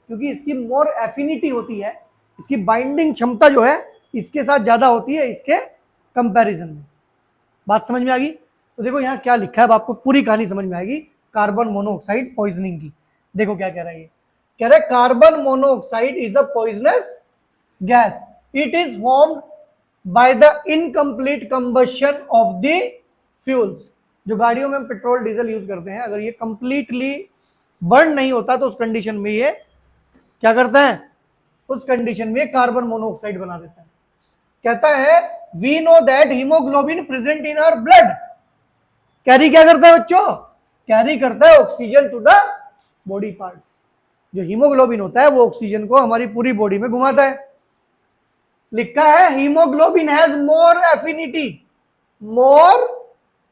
क्योंकि इसकी मोर एफिनिटी होती है, इसकी बाइंडिंग क्षमता जो है इसके साथ ज्यादा होती है इसके कंपैरिजन में। बात समझ में आ गई? तो देखो यहाँ क्या लिखा है, अब आपको पूरी कहानी समझ में आएगी कार्बन मोनोऑक्साइड पॉइजनिंग की। देखो क्या कह रहा है ये, कह रहा है carbon monoxide is a poisonous gas, it is formed by the incomplete combustion of the fuels. जो गाड़ियों में हम पेट्रोल डीजल यूज करते हैं, अगर ये कंप्लीटली बर्न नहीं होता तो उस कंडीशन में ये क्या करता है? उस कंडीशन में कार्बन मोनोऑक्साइड बना देता है। कहता है we know that haemoglobin present in our blood carry क्या करता है बच्चों? कैरी करता है oxygen to the body parts. जो हीमोग्लोबिन होता है वो ऑक्सीजन को हमारी पूरी बॉडी में घुमाता है। लिखा है haemoglobin has more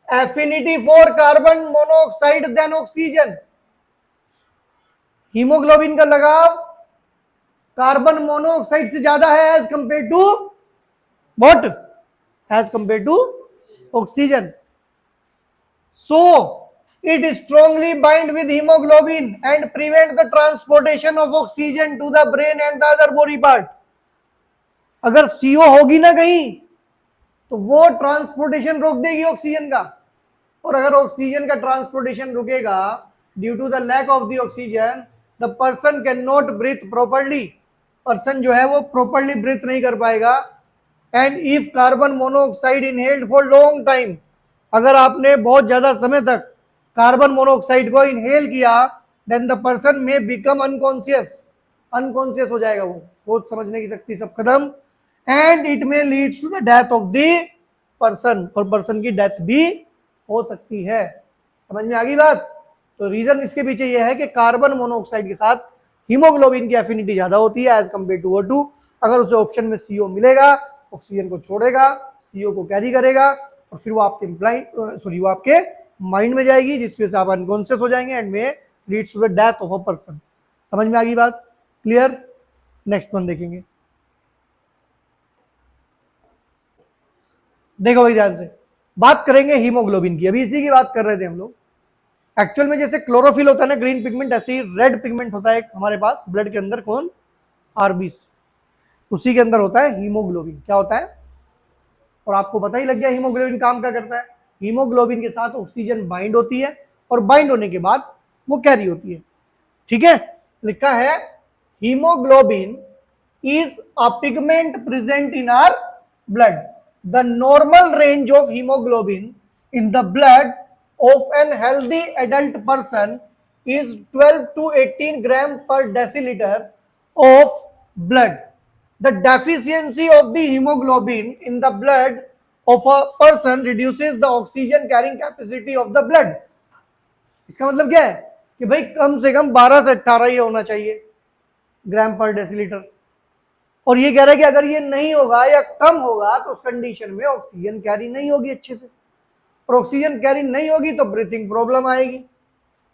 affinity for carbon monoxide than oxygen. Haemoglobin का लगाव कार्बन मोनोऑक्साइड से ज्यादा है as compare to what? As compare to oxygen. So it strongly bind with hemoglobin and prevent the transportation of oxygen to the brain and the other body part। अगर CO होगी ना कहीं तो वो transportation रोक देगी ऑक्सीजन का, और अगर ऑक्सीजन का ट्रांसपोर्टेशन रुकेगा due to the lack of the oxygen, the person can not breathe properly. Person जो है वो प्रॉपरली ब्रीथ नहीं कर पाएगा। And if carbon monoxide inhaled for long time, अगर आपने बहुत ज्यादा समय तक कार्बन मोनोऑक्साइड को इनहेल किया, then the person may become unconscious, unconscious हो जाएगा वो, सोच समझने की शक्ति सब खत्म, and it may leads to the death of the person, और पर्सन की डेथ भी हो सकती है। समझ में आ गई बात? तो रीजन इसके पीछे ये है कि कार्बन मोनोऑक्साइड के साथ हीमोग्लोबिन की एफिनिटी ज्यादा होती है एज कंपेयर टू O2। अगर उसे ऑप्शन में CO मिलेगा, ऑक्सीजन को छोड़ेगा, CO को कैरी करेगा, और फिर वो आपके माइंड में जाएगी, जिसकी वजह से आप अनकॉन्शियस हो जाएंगे and may leads to the death of a person. समझ में आ गई बात? क्लियर? नेक्स्ट वन देखेंगे। देखो भाई ध्यान से, बात करेंगे हीमोग्लोबिन की। अभी इसी की बात कर रहे थे हम लोग। एक्चुअल में जैसे क्लोरोफिल होता है ना ग्रीन पिगमेंट, ऐसे ही रेड पिगमेंट होता है एक हमारे पास ब्लड के अंदर, कौन? आरबीसी। उसी के अंदर होता है हीमोग्लोबिन। क्या होता है? और आपको पता ही लग गया हीमोग्लोबिन काम क्या करता है। हीमोग्लोबिन के साथ ऑक्सीजन बाइंड होती है, और बाइंड होने के बाद वो कैरी होती है। ठीक है, लिखा है haemoglobin is a pigment present in our blood. The normal range of haemoglobin in the blood of an healthy adult person is 12 to 18 gram per deciliter of blood. The deficiency of the hemoglobin in the blood of a person reduces the oxygen carrying capacity of the blood. इसका मतलब क्या है कि भाई कम से कम 12 से 18 ही होना चाहिए ग्राम पर डेसीलीटर, और ये कह रहा है कि अगर ये नहीं होगा या कम होगा तो उस कंडीशन में ऑक्सीजन कैरी नहीं होगी अच्छे से, और ऑक्सीजन कैरी नहीं होगी तो ब्रीथिंग प्रॉब्लम आएगी,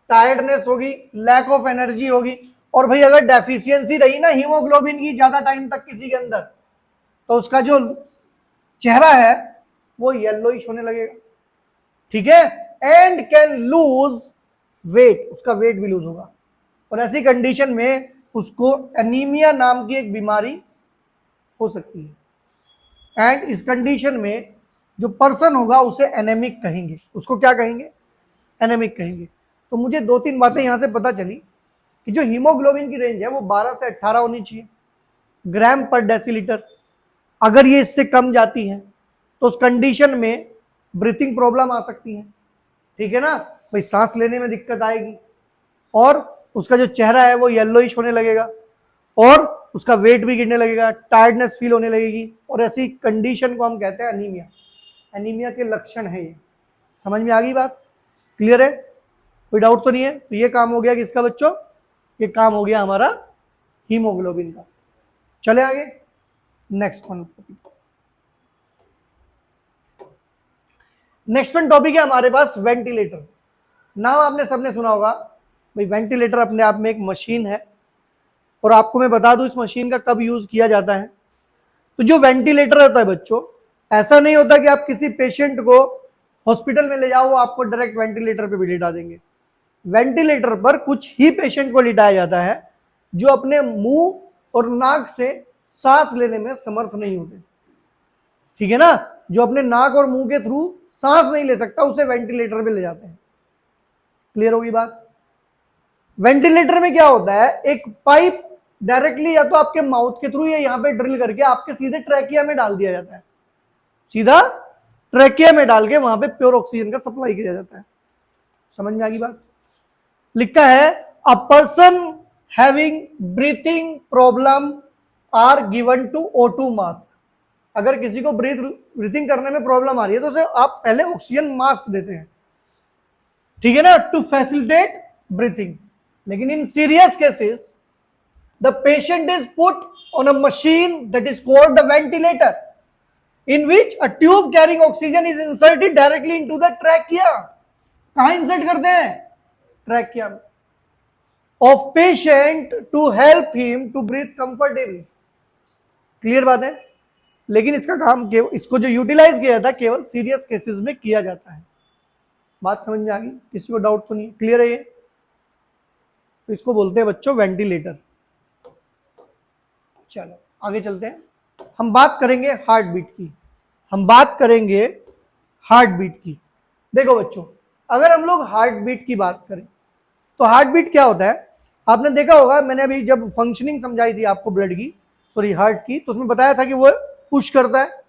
टायर्डनेस होगी, लैक ऑफ एनर्जी होगी। और भाई अगर डेफिशिएंसी रही ना हीमोग्लोबिन की ज्यादा टाइम तक किसी के अंदर, तो उसका जो चेहरा है वो येलोइश होने लगेगा। ठीक है, एंड कैन लूज वेट, उसका वेट भी लूज होगा, और ऐसी कंडीशन में उसको एनीमिया नाम की एक बीमारी हो सकती है। एंड इस कंडीशन में जो पर्सन होगा उसे एनेमिक कहेंगे। उसको क्या कहेंगे? एनेमिक कहेंगे। तो मुझे 2-3 बातें यहां से पता चली कि जो हीमोग्लोबिन की रेंज है वो 12 से 18 होनी चाहिए ग्राम पर डेसीलीटर। अगर ये इससे कम जाती है तो उस कंडीशन में ब्रीथिंग प्रॉब्लम आ सकती है। ठीक है ना भाई, सांस लेने में दिक्कत आएगी, और उसका जो चेहरा है वो येलोइश होने लगेगा, और उसका वेट भी गिरने लगेगा, टायर्डनेस फील होने लगेगी, और ऐसी कंडीशन को हम कहते हैं एनीमिया। एनीमिया के लक्षण है ये। समझ में आ गई बात? क्लियर है? कोई डाउट तो नहीं है? तो ये काम हो गया किसका बच्चों? ये काम हो गया हमारा हीमोग्लोबिन का। चले आगे next one topic. Next one topic है हमारे पास वेंटिलेटर। नाम आपने सबने सुना होगा भाई। वेंटिलेटर अपने आप में एक मशीन है, और आपको मैं बता दूं इस मशीन का कब यूज किया जाता है। तो जो वेंटिलेटर होता है बच्चों, ऐसा नहीं होता कि आप किसी पेशेंट को हॉस्पिटल में ले जाओ वो आपको डायरेक्ट वेंटिलेटर पे भी लिटा देंगे। वेंटिलेटर पर कुछ ही पेशेंट को लिटाया जाता है जो अपने मुंह और नाक से सांस लेने में समर्थ नहीं होते। ठीक है ना, जो अपने नाक और मुंह के थ्रू सांस नहीं ले सकता उसे वेंटिलेटर पे ले जाते हैं। क्लियर होगी बात? वेंटिलेटर में क्या होता है, एक पाइप डायरेक्टली या तो आपके माउथ के थ्रू या यहां पे ड्रिल करके आपके सीधे ट्रैकिया में डाल दिया जाता है, सीधा ट्रैकिया में डाल के वहां पे प्योर ऑक्सीजन का सप्लाई किया जाता है। समझ में आ गई बात? लिखा है a person having breathing problem are given to O2 mask. अगर किसी को ब्रीथिंग करने में प्रॉब्लम आ रही है तो उसे आप पहले ऑक्सीजन मास्क देते हैं, ठीक है ना, टू फैसिलिटेट ब्रीथिंग। लेकिन in serious cases the patient is put on a machine that is called the ventilator in which a tube carrying oxygen is inserted directly into the trachea। कहां insert करते हैं? Trachea में, of patient to help him to breathe comfortably। Clear बात है? लेकिन इसका काम केवल, इसको जो यूटिलाइज किया जाता है केवल सीरियस केसेस में किया जाता है। बात समझ में आ गई? किसी को डाउट तो नहीं? क्लियर है ये? तो इसको बोलते हैं बच्चों वेंटिलेटर। चलो आगे चलते हैं। हम बात करेंगे हार्ट बीट की। हम बात करेंगे हार्ट बीट की। देखो बच्चों, अगर हम लोग हार्ट बीट की बात करें तो हार्ट बीट क्या होता है, आपने देखा होगा, मैंने अभी जब फंक्शनिंग समझाई थी आपको ब्लड की, सॉरी हार्ट की, तो उसमें बताया था कि वो पुश करता है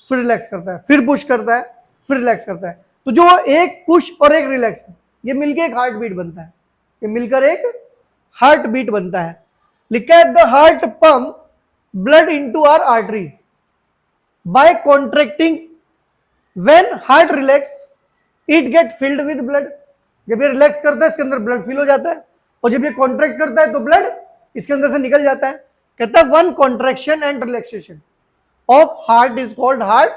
फिर रिलैक्स करता है, फिर पुश करता है फिर रिलैक्स करता है। तो जो एक पुश और एक रिलैक्स है, ये मिलकर एक हार्ट बीट बनता है, ये मिलकर एक हार्ट बीट बनता है। लिखा है the heart pump blood into our arteries by contracting, when heart relax it get filled with blood. जब ये रिलैक्स करता है इसके अंदर ब्लड फिल हो जाता है, और जब ये कॉन्ट्रैक्ट करता है तो ब्लड इसके अंदर से निकल जाता है। कहता है one contraction and relaxation of heart is called heart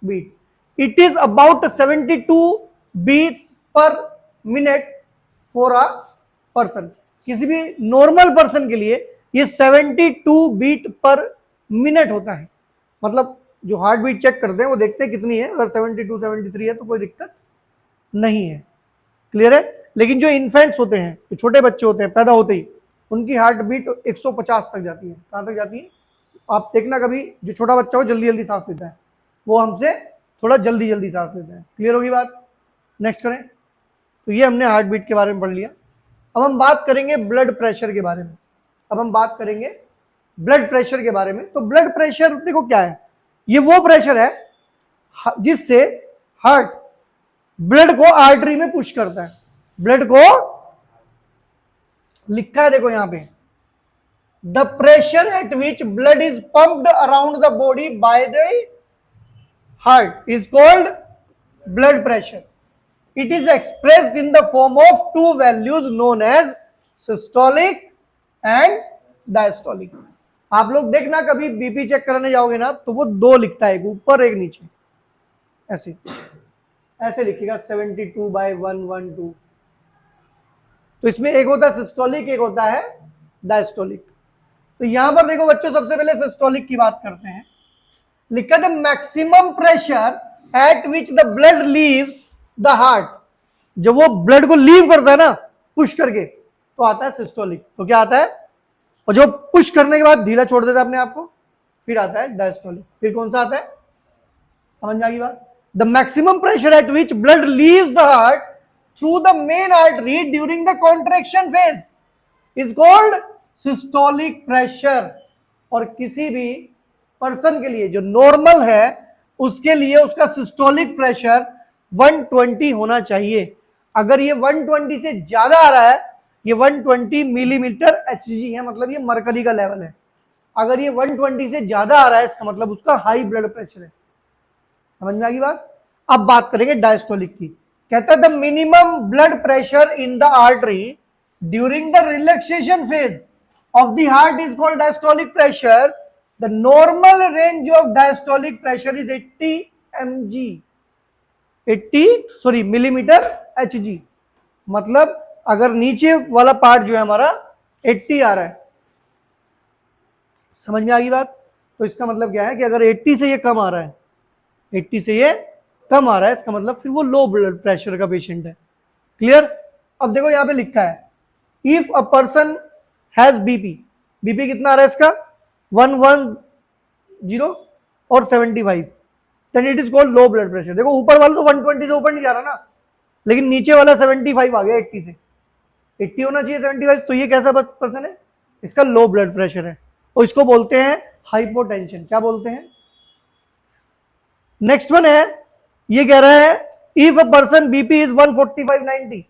beat. It is about 72 beats per minute for a person. किसी भी नॉर्मल पर्सन के लिए ये 72 बीट पर मिनट होता है। मतलब जो हार्ट बीट चेक करते हैं वो देखते हैं कितनी है, अगर 72 73 है तो कोई दिक्कत नहीं है। क्लियर है। लेकिन जो इन्फेंट्स होते हैं, जो छोटे बच्चे होते हैं पैदा होते ही, उनकी हार्ट बीट 150 तक जाती है। कहाँ तक जाती है? आप देखना कभी, जो छोटा बच्चा हो जल्दी जल्दी सांस लेता है, वो हमसे थोड़ा जल्दी जल्दी सांस लेता है। क्लियर होगी बात? नेक्स्ट करें। तो ये हमने हार्ट बीट के बारे में पढ़ लिया। अब हम बात करेंगे ब्लड प्रेशर के बारे में। अब हम बात करेंगे ब्लड प्रेशर के बारे में। तो ब्लड प्रेशर देखो क्या है, ये वो प्रेशर है जिससे हार्ट ब्लड को आर्टरी में पुश करता है। ब्लड को लिखा है देखो यहां पे, the pressure at which blood is pumped around the body by the heart is called blood pressure. It is expressed in the form of two values known as systolic and diastolic. आप लोग देखना कभी BP check कराने जाओगे ना तो वो दो लिखता है, एक ऊपर एक नीचे, ऐसे ऐसे लिखेगा 72/112। तो इसमें एक होता है सिस्टोलिक, एक होता है डायस्टोलिक। तो यहां पर देखो बच्चों, सबसे पहले सिस्टोलिक की बात करते हैं। लिखा the maximum pressure at which the blood leaves the heart. जब वो ब्लड को लीव करता है ना पुश करके, तो आता है सिस्टोलिक। तो क्या आता है? और जो पुश करने के बाद ढीला छोड़ देता है अपने आप को, फिर आता है डायस्टोलिक। फिर कौन सा आता है? समझ में आ गई बात? The maximum pressure at which blood leaves the heart through the main artery during the contraction phase is called systolic pressure. और किसी भी पर्सन के लिए जो नॉर्मल है उसके लिए उसका सिस्टोलिक प्रेशर 120 होना चाहिए। अगर ये 120 से ज्यादा आ रहा है, ये 120 मिलीमीटर एचजी है, मतलब ये मरकरी का लेवल है। अगर ये 120 से ज्यादा आ रहा है इसका मतलब उसका हाई ब्लड प्रेशर है। समझ में आ गई बात? अब बात करेंगे डायस्टोलिक की। कहता है the minimum blood pressure in the artery during the relaxation phase of the heart is called diastolic pressure. The normal range of diastolic pressure is 80 millimetre Hg. मतलब अगर नीचे वाला पार्ट जो है हमारा 80 आ रहा है, समझ में आ गई बात? तो इसका मतलब क्या है कि अगर 80 से ये कम आ रहा है, 80 से ये कम आ रहा है, इसका मतलब फिर वो लो ब्लड प्रेशर का पेशेंट है। क्लियर? अब देखो यहां पे लिखा है if a person has BP, BP कितना आ रहा है इसका? 110 और 75, then it is called low blood pressure. देखो ऊपर वाला तो 120 से ऊपर नहीं जा रहा ना, लेकिन नीचे वाला 75 आ गया 80 से। 80 होना चाहिए 75, तो ये कैसा पर्सन है? इसका लो ब्लड प्रेशर है, और इसको बोलते हैं हाइपोटेंशन। क्या बोलते हैं? नेक्स्ट वन है, ये कह रहा है if a person BP is 145/90,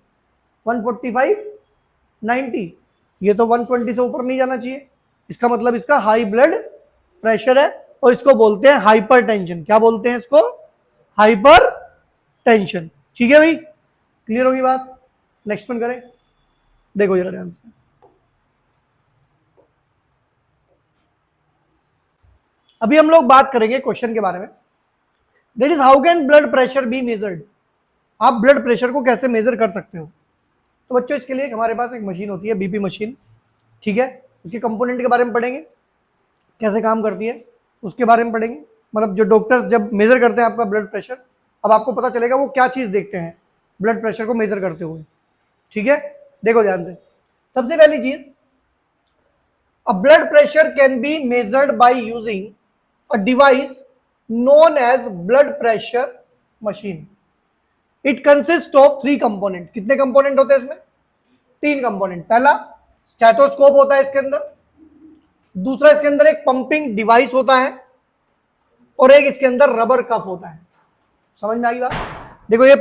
145/90, ये तो 120 से ऊपर नहीं जाना चाहिए, इसका मतलब इसका हाई ब्लड प्रेशर है, और इसको बोलते हैं हाइपरटेंशन। क्या बोलते हैं इसको? हाइपरटेंशन। ठीक है भाई, क्लियर होगी बात? नेक्स्ट वन करें। देखो जरा ध्यान से, अभी हम लोग बात करेंगे क्वेश्चन के बारे में। That is how can blood pressure be measured. आप ब्लड प्रेशर को कैसे मेजर कर सकते हो? तो बच्चों इसके लिए हमारे पास एक मशीन होती है, बीपी मशीन। ठीक है, उसके कंपोनेंट के बारे में पढ़ेंगे, कैसे काम करती है उसके बारे में पढ़ेंगे। मतलब जो डॉक्टर्स जब मेजर करते हैं आपका ब्लड प्रेशर, अब आपको पता चलेगा वो क्या चीज देखते हैं ब्लड प्रेशर को मेजर करते हुए। ठीक है, देखो ध्यान से। सबसे पहली चीज, अ blood pressure can be measured by using a device known as blood pressure machine. It consists of 3 component. कितने कंपोनेंट होते हैं इसमें? 3 कंपोनेंट। पहला स्टेथोस्कोप होता है इसके अंदर, दूसरा इसके अंदर एक पंपिंग डिवाइस होता है, और एक इसके अंदर रबर कफ होता है। समझ में आ गई बात? देखो ये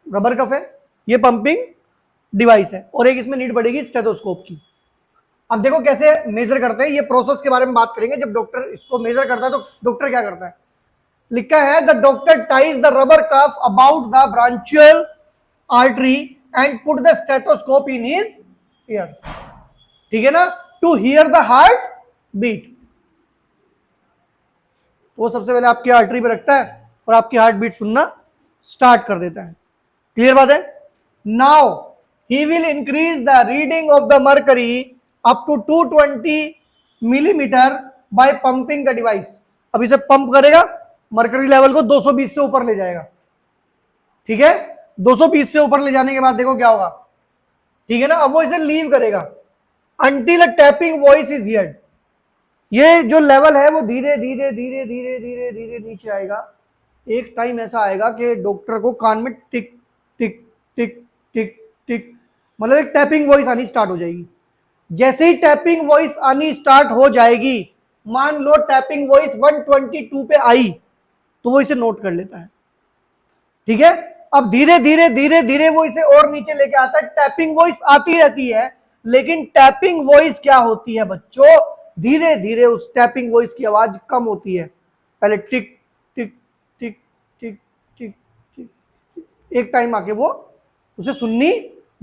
रबर कफ है, ये पंपिंग डिवाइस है, और एक इसमें नीड पड़ेगी स्टेथोस्कोप की। अब देखो कैसे मेजर करते हैं, ये प्रोसेस के बारे में बात करेंगे। जब डॉक्टर इसको मेजर करता है तो डॉक्टर क्या करता है, लिखा है the doctor ties the rubber cuff about the branchial artery and put the stethoscope in his ears, ठीक है ना, to hear the heart beat. वो सबसे पहले आपकी आर्टरी पे रखता है और आपकी हार्ट बीट सुनना स्टार्ट कर देता है। क्लियर बात है। Now he will increase the reading of the mercury up to 220 millimetre by pumping the device. अब इसे पंप करेगा, मर्करी लेवल को 220 से ऊपर ले जाएगा, ठीक है। 220 से ऊपर ले जाने के बाद देखो क्या होगा, ठीक है ना। अब वो इसे लीव करेगा until a tapping voice is heard. ये जो लेवल है वो धीरे धीरे धीरे धीरे धीरे धीरे नीचे आएगा। एक टाइम ऐसा आएगा कि डॉक्टर को कान में टिक टिक टिक टिक टिक, मतलब एक टैपिंग वॉइस आनी स्टार्ट हो जाएगी। जैसे ही टैपिंग वॉइस आनी स्टार्ट हो जाएगी, मान लो टैपिंग वॉइस 122 पे आई, तो वो इसे नोट कर लेता है, ठीक है। अब धीरे धीरे धीरे धीरे वो इसे और नीचे लेके आता है। टैपिंग वॉइस आती रहती है, लेकिन टैपिंग वॉइस क्या होती है बच्चों, धीरे धीरे उस टैपिंग वॉइस की आवाज कम होती है। पहले टिक टिक टिक टिक टिक टिक, एक टाइम आके वो उसे सुननी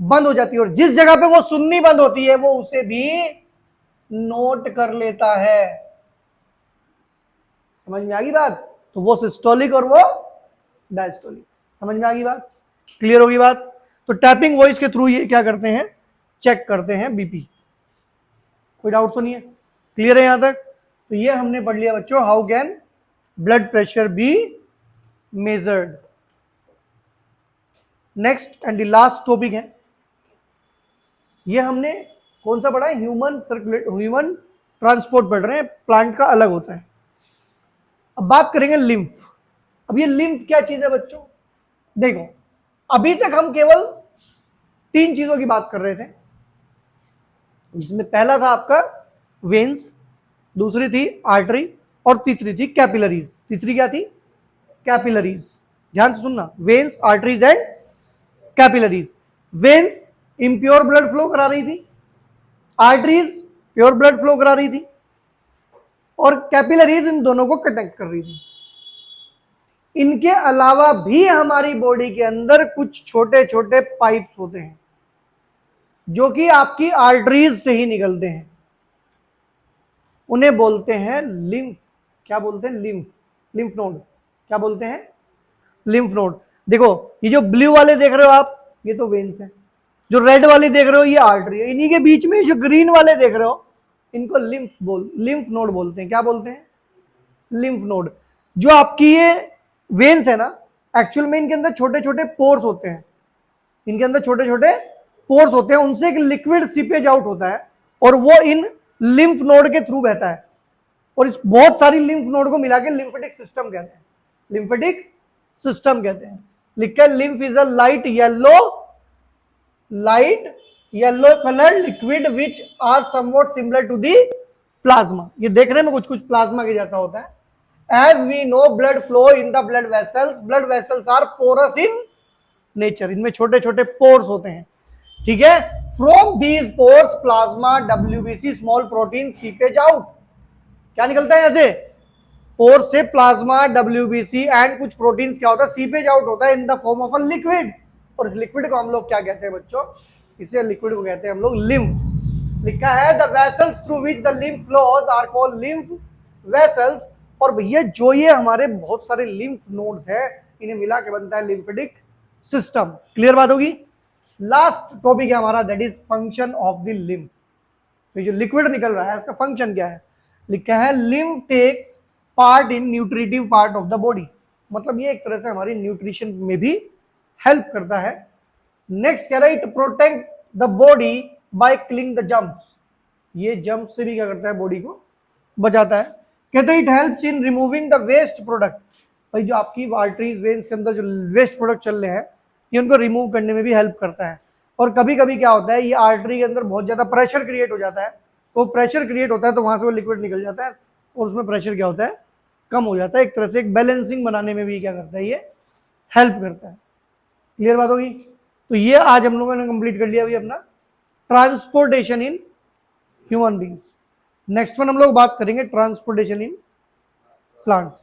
बंद हो जाती है, और जिस जगह पे वो सुननी बंद होती है वो उसे भी नोट कर लेता है। समझ में आ गई बात। तो वो सिस्टोलिक और वो डायस्टोलिक, समझ में आ गई बात, क्लियर होगी बात। तो टैपिंग वॉइस के थ्रू ये क्या करते हैं, चेक करते हैं बीपी। कोई डाउट तो नहीं है, क्लियर है यहां तक। तो ये हमने पढ़ लिया बच्चों, how can blood pressure be measured. Next and the last topic है, ये हमने कौन सा पढ़ा है, ह्यूमन सर्कुलेट, ह्यूमन ट्रांसपोर्ट पढ़ रहे हैं, प्लांट का अलग होता है। अब बात करेंगे लिम्फ। अब ये लिम्फ क्या चीज है बच्चों, देखो अभी तक हम केवल 3 चीजों की बात कर रहे थे, जिसमें पहला था आपका वेन्स, दूसरी थी आर्टरी, और तीसरी थी कैपिलरीज। तीसरी क्या थी, कैपिलरीज। ध्यान से सुनना, veins, arteries and capillaries. Veins impure blood flow करा रही थी, आर्टरीज प्योर ब्लड फ्लो करा रही थी, और कैपिलरीज इन दोनों को कनेक्ट कर रही थी। इनके अलावा भी हमारी बॉडी के अंदर कुछ छोटे छोटे पाइप्स होते हैं जो कि आपकी आर्टरीज से ही निकलते हैं, उन्हें बोलते हैं लिम्फ। क्या बोलते हैं, लिम्फ, लिम्फ नोड। क्या बोलते हैं, लिम्फ नोड। देखो ये जो ब्लू वाले देख रहे हो आप, ये तो वेन्स है, जो रेड वाले देख रहे हो ये आर्टरी है, इन्हीं के बीच में जो ग्रीन वाले देख रहे हो इनको लिम्फ नोड बोलते हैं। क्या बोलते हैं, लिम्फ नोड। जो आपकी ये वेन्स है ना, एक्चुअल में इनके अंदर छोटे छोटे पोर्स होते हैं, इनके अंदर छोटे छोटे पोर्स होते हैं, उनसे एक लिक्विड सीपेज आउट होता है और वो इन लिम्फ नोड के थ्रू बहता है, और इस बहुत सारी लिम्फ नोड को मिला के लिम्फेटिक सिस्टम कहते हैं, लिम्फेटिक सिस्टम कहते हैं। लिखा है lymph is a light yellow colour liquid which are somewhat similar to the plasma. ये देखने में कुछ कुछ प्लाज्मा के जैसा होता है। As we know, blood flow in the blood vessels. Blood vessels are porous in nature. इनमें छोटे छोटे pores होते हैं, ठीक है। From these pores, plasma, WBC, small protein seepage out. क्या निकलता है यहाँ से, pores से प्लाज्मा, WBC एंड कुछ प्रोटीन्स क्या होता है, सीपेज आउट होता है इन the form of a liquid. और इस लिक्विड को हम लोग क्या कहते हैं बच्चों, इसे लिक्विड को कहते हैं हम लोग लिम्फ। लिखा है the vessels through which the lymph flows are called lymph vessels. और भैया जो ये हमारे बहुत सारे लिम्फ नोड्स है, इन्हें मिला के बनता है लिम्फेटिक सिस्टम। क्लियर बात होगी। लास्ट टॉपिक है हमारा, that is function of the lymph. तो जो लिक्विड निकल रहा है इसका फंक्शन क्या है, लिखा है lymph takes part in nutritive part of the body. मतलब ये एक तरह से हमारी न्यूट्रिशन में भी हेल्प करता है। नेक्स्ट कह रहा है it protect the body by killing the germs. ये जम्स से भी क्या करता है, बॉडी को बचाता है। कहते हैं it helps in removing the waste product. भाई जो आपकी आर्टरीज वेन्स के अंदर जो वेस्ट प्रोडक्ट चल रहे हैं, ये उनको रिमूव करने में भी हेल्प करता है। और कभी कभी क्या होता है, ये आर्टरी के अंदर बहुत ज़्यादा प्रेशर क्रिएट हो जाता है, तो प्रेशर क्रिएट होता है तो वहाँ से वो लिक्विड निकल जाता है और उसमें प्रेशर क्या होता है, कम हो जाता है। एक तरह से एक बैलेंसिंग बनाने में भी क्या करता है, ये हेल्प करता है। क्लियर बात होगी। तो ये आज हम लोगों ने कंप्लीट कर लिया अभी अपना transportation in human beings. Next one हम लोग बात करेंगे ट्रांसपोर्टेशन इन प्लांट्स।